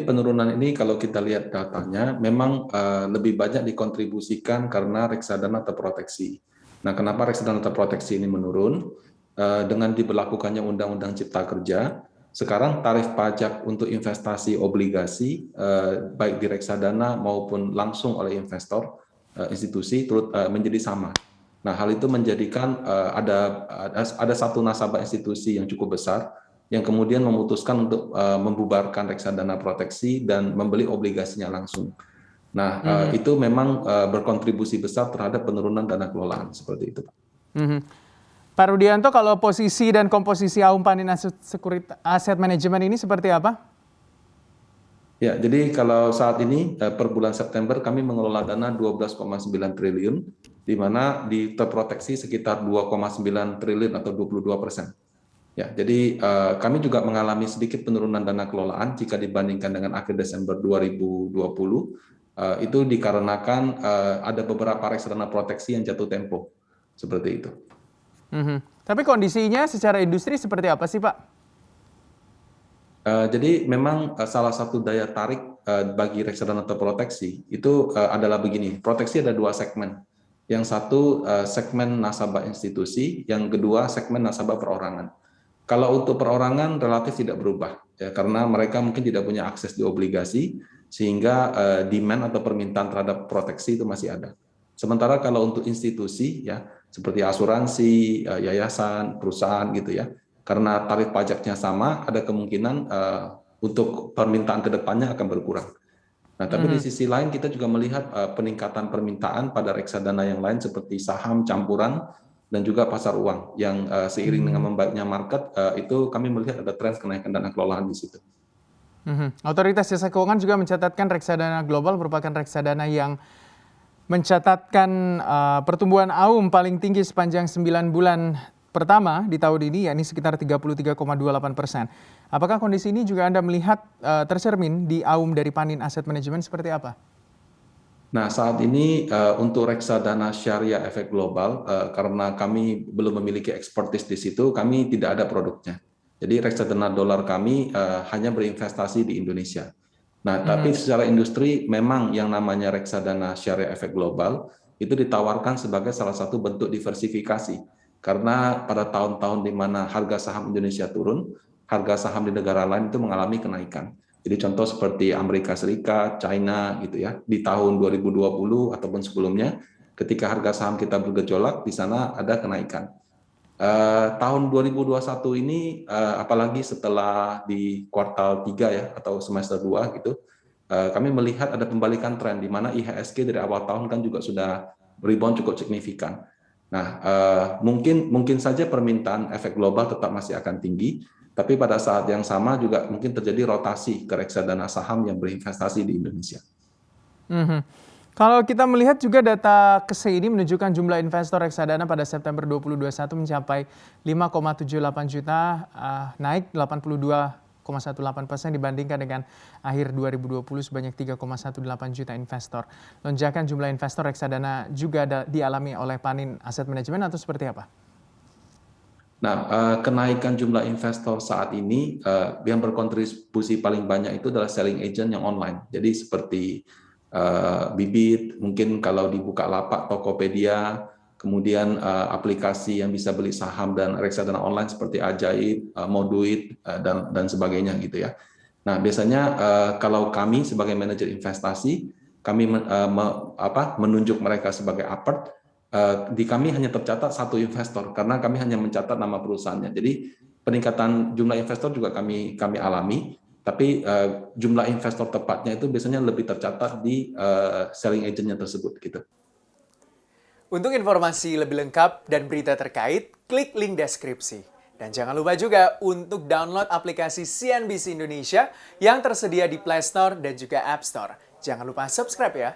Penurunan ini kalau kita lihat datanya memang lebih banyak dikontribusikan karena reksadana terproteksi. Nah, kenapa reksadana terproteksi ini menurun? Dengan diberlakukannya Undang-Undang Cipta Kerja, sekarang tarif pajak untuk investasi obligasi baik di reksadana maupun langsung oleh investor institusi menjadi sama. Nah, hal itu menjadikan ada satu nasabah institusi yang cukup besar yang kemudian memutuskan untuk membubarkan reksadana proteksi dan membeli obligasinya langsung. Nah, itu memang berkontribusi besar terhadap penurunan dana kelolaan seperti itu, Pak. Pak Rudianto, kalau posisi dan komposisi Aum Panin Asset Management ini seperti apa? Ya, jadi kalau saat ini per bulan September kami mengelola dana 12,9 triliun, di mana terproteksi sekitar 2,9 triliun atau 22%. Ya, jadi kami juga mengalami sedikit penurunan dana kelolaan jika dibandingkan dengan akhir Desember 2020. Itu dikarenakan ada beberapa reksadana proteksi yang jatuh tempo, seperti itu. Tapi kondisinya secara industri seperti apa sih, Pak? Jadi memang salah satu daya tarik bagi reksadana terproteksi itu adalah begini, proteksi ada dua segmen. Yang satu segmen nasabah institusi, yang kedua segmen nasabah perorangan. Kalau untuk perorangan relatif tidak berubah, ya, karena mereka mungkin tidak punya akses di obligasi, sehingga demand atau permintaan terhadap proteksi itu masih ada. Sementara kalau untuk institusi, ya seperti asuransi, yayasan, perusahaan gitu ya, karena tarif pajaknya sama, ada kemungkinan untuk permintaan ke depannya akan berkurang. Nah, tapi di sisi lain kita juga melihat peningkatan permintaan pada reksadana yang lain seperti saham campuran dan juga pasar uang yang seiring dengan membaiknya market itu kami melihat ada tren kenaikan dana kelolaan di situ. Otoritas Jasa Keuangan juga mencatatkan reksadana global merupakan reksadana yang mencatatkan pertumbuhan AUM paling tinggi sepanjang 9 bulan pertama di tahun ini, yakni sekitar 33,28%. Apakah kondisi ini juga Anda melihat tercermin di AUM dari Panin Asset Management seperti apa? Nah, saat ini untuk reksadana syariah efek global, karena kami belum memiliki expertise di situ, kami tidak ada produknya. Jadi reksadana dolar kami hanya berinvestasi di Indonesia. Nah, tapi secara industri memang yang namanya reksadana syariah efek global itu ditawarkan sebagai salah satu bentuk diversifikasi. Karena pada tahun-tahun di mana harga saham Indonesia turun, harga saham di negara lain itu mengalami kenaikan. Jadi contoh seperti Amerika Serikat, China gitu ya, di tahun 2020 ataupun sebelumnya, ketika harga saham kita bergejolak, di sana ada kenaikan. Tahun 2021 ini, apalagi setelah di kuartal 3 ya, atau semester 2 gitu, kami melihat ada pembalikan tren, di mana IHSG dari awal tahun kan juga sudah rebound cukup signifikan. Nah, mungkin saja permintaan efek global tetap masih akan tinggi, tapi pada saat yang sama juga mungkin terjadi rotasi ke reksadana saham yang berinvestasi di Indonesia. Kalau kita melihat juga data KSEI ini menunjukkan jumlah investor reksadana pada September 2021 mencapai 5,78 juta, naik 82,18% dibandingkan dengan akhir 2020 sebanyak 3,18 juta investor. Lonjakan jumlah investor reksadana juga dialami oleh Panin Asset Management atau seperti apa? Nah, kenaikan jumlah investor saat ini yang berkontribusi paling banyak itu adalah selling agent yang online. Jadi seperti Bibit, mungkin kalau di Bukalapak, Tokopedia, kemudian aplikasi yang bisa beli saham dan reksadana online seperti Ajaib, Moduit, dan sebagainya gitu ya. Nah, biasanya kalau kami sebagai manajer investasi, kami menunjuk mereka sebagai apart, di kami hanya tercatat satu investor karena kami hanya mencatat nama perusahaannya. Jadi peningkatan jumlah investor juga kami alami, tapi jumlah investor tepatnya itu biasanya lebih tercatat di selling agentnya tersebut gitu. Untuk informasi lebih lengkap dan berita terkait, klik link deskripsi. Dan jangan lupa juga untuk download aplikasi CNBC Indonesia yang tersedia di Play Store dan juga App Store. Jangan lupa subscribe ya.